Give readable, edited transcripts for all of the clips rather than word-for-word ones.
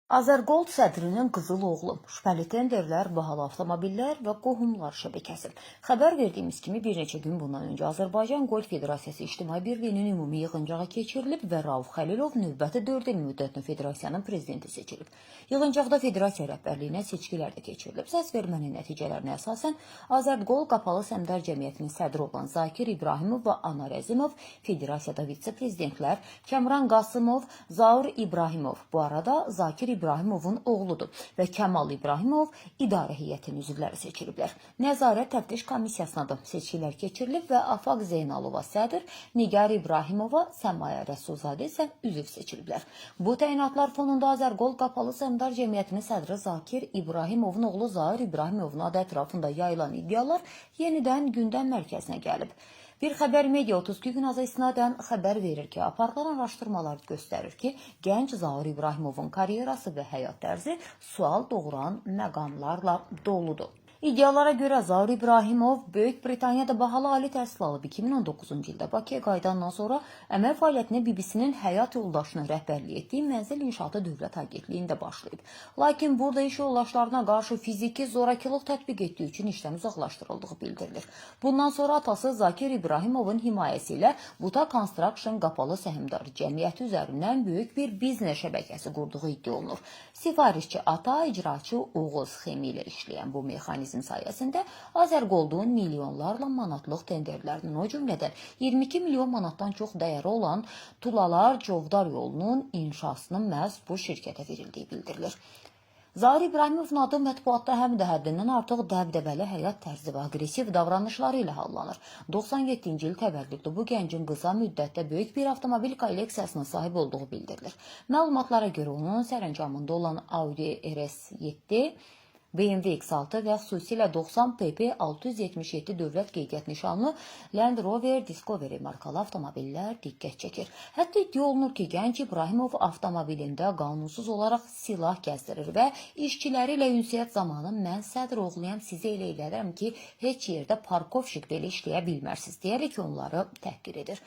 Azərgold sədrinin qızıl oğlu, şübhəli tenderlər, bahalı avtomobillər və qohumlar şəbəkəsi. Xəbər verdiyimiz kimi bir neçə gün bundan öncə Azərbaycan Golf Federasiyası İctimai Birliyinin ümumi yığıncağı keçirilib və Rauf Xəlilov növbəti 4 il müddətinə federasiyanın prezidenti seçilib. Yığıncaqda federasiya rəhbərliyinə seçkilər də keçirilib. Səs vermənin nəticələrinə əsasən Azərgold Qapalı Səhmdar Cəmiyyətinin sədri olan Zakir İbrahimov və Anar Əzimov, federasiyada vitse-prezidentlər Kəmran Qasımov, Zaur İbrahimov. Bu arada Zakir İbrahimovun oğludur və Kəmal İbrahimov idarə heyətinin üzvləri seçiliblər. Nəzarət təftiş komissiyasına da seçkilər keçirilib və Afaq Zeynalova sədr, Nigar İbrahimova, Səmaya Rəsulzadə isə üzv seçiliblər. Bu təyinatlar fonunda Azərgold Qapalı Səhmdar Cəmiyyətinin sədri Zakir İbrahimovun oğlu Zaur İbrahimovun adı ətrafında yayılan iddialar yenidən gündəm mərkəzinə gəlib. Bir xəbər media 32 gün aza isnadən xəbər verir ki, aparılan araşdırmalar göstərir ki, gənc Zaur İbrahimovun karyerası və həyat tərzi sual doğuran məqamlarla doludur. İddialara görə Zaur İbrahimov Böyük Britaniyada bahalı ali təhsil alıb 2019-cu ildə Bakıya qayıdandan sonra əmək fəaliyyətinə BBC-nin həyat yoldaşının rəhbərlik etdiyi Mənzil İnşaatı Dövlət Agentliyində başlayıb. Lakin burada iş yoldaşlarına qarşı fiziki zorakılıq tətbiq etdiyi üçün işdən uzaqlaşdırıldığı bildirilir. Bundan sonra atası Zakir İbrahimovun himayəsi ilə Buta Construction Qapalı Səhmdar Cəmiyyəti üzərindən böyük bir biznes şəbəkəsi qurduğu iddia olunur. Sifarişçi ata, icraçı oğul sxemi ilə işləyən bu mexanizm sayəsində Azərgoldun milyonlarla manatlıq tenderlərinin, o cümlədən 22 milyon manatdan çox dəyəri olan Tulalar-Covdar yolunun inşasının məhz bu şirkətə verildiyi bildirilir. Zaur İbrahimovun adı mətbuatda həm də həddindən artıq dəbdəbəli həyat tərzi və aqressiv davranışları ilə hallanır. 97-ci il təvəllüdlü bu gəncin qısa müddətdə böyük bir avtomobil kolleksiyasına sahib olduğu bildirilir. Məlumatlara görə onun sərəncamında olan Audi RS7, BMW X6 və xüsusilə 90 PP 677 dövlət qeydiyyat nişanlı Land Rover Discovery markalı avtomobillər diqqət çəkir. Hətta iddia olunur ki, gənc İbrahimov avtomobilində qanunsuz olaraq silah gəzdirir və işçiləri ilə ünsiyyət zamanı mən sədr oğluyam, sizə elə elədirəm ki, heç yerdə parkovşik belə işləyə bilmərsiniz, deyərək onları təhqir edir.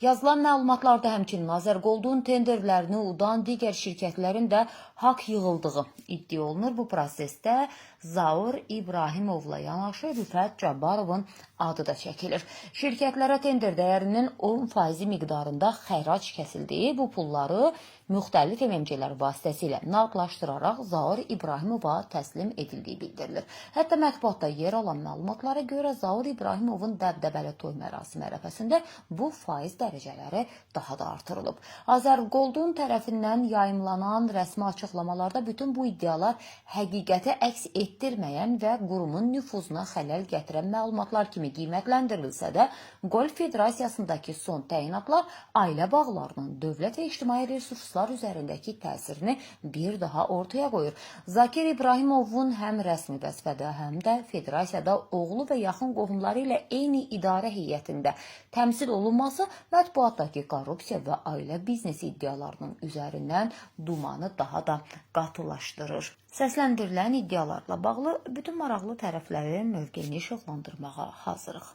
Yazılan məlumatlarda həmçinin Azərgoldun tenderlərini udan digər şirkətlərin də haqq yığıldığı iddia olunur. Bu prosesdə Zaur İbrahimovla yanaşı Rüfət Cabbarovun adı da çəkilir. Şirkətlərə tender dəyərinin 10% miqdarında xərac kəsildiyi, bu pulları müxtəlif MMC-lər vasitəsilə nağdlaşdıraraq Zaur İbrahimova təslim edildiyi bildirilir. Hətta mətbuatda yer alan məlumatlara görə Zaur İbrahimovun dəbdəbəli toy mərasimi ərəfəsində bu faiz dərəcələri daha da artırılıb. Azərgoldun tərəfindən yayımlanan rəsmi açıqlamalarda bütün bu iddialar həqiqəti əks etdirməyən və qurumun nüfuzuna xələl gətirən məlumatlar kimi qiymətləndirilsə də, Golf Federasiyasındakı son təyinatlar ailə bağlarının dövlət və ictimai resurslar üzərindəki təsirini bir daha ortaya qoyur. Zakir İbrahimovun həm rəsmi vəzifədə, həm də federasiyada oğlu və yaxın qohumları ilə eyni idarə heyətində təmsil olunması mətbuatdakı korrupsiya və ailə biznesi iddialarının üzərindən dumanı daha da qatılaşdırır. Səsləndirilən iddialarla bağlı bütün maraqlı tərəflərin mövqeyini işıqlandırmağa hazırıq.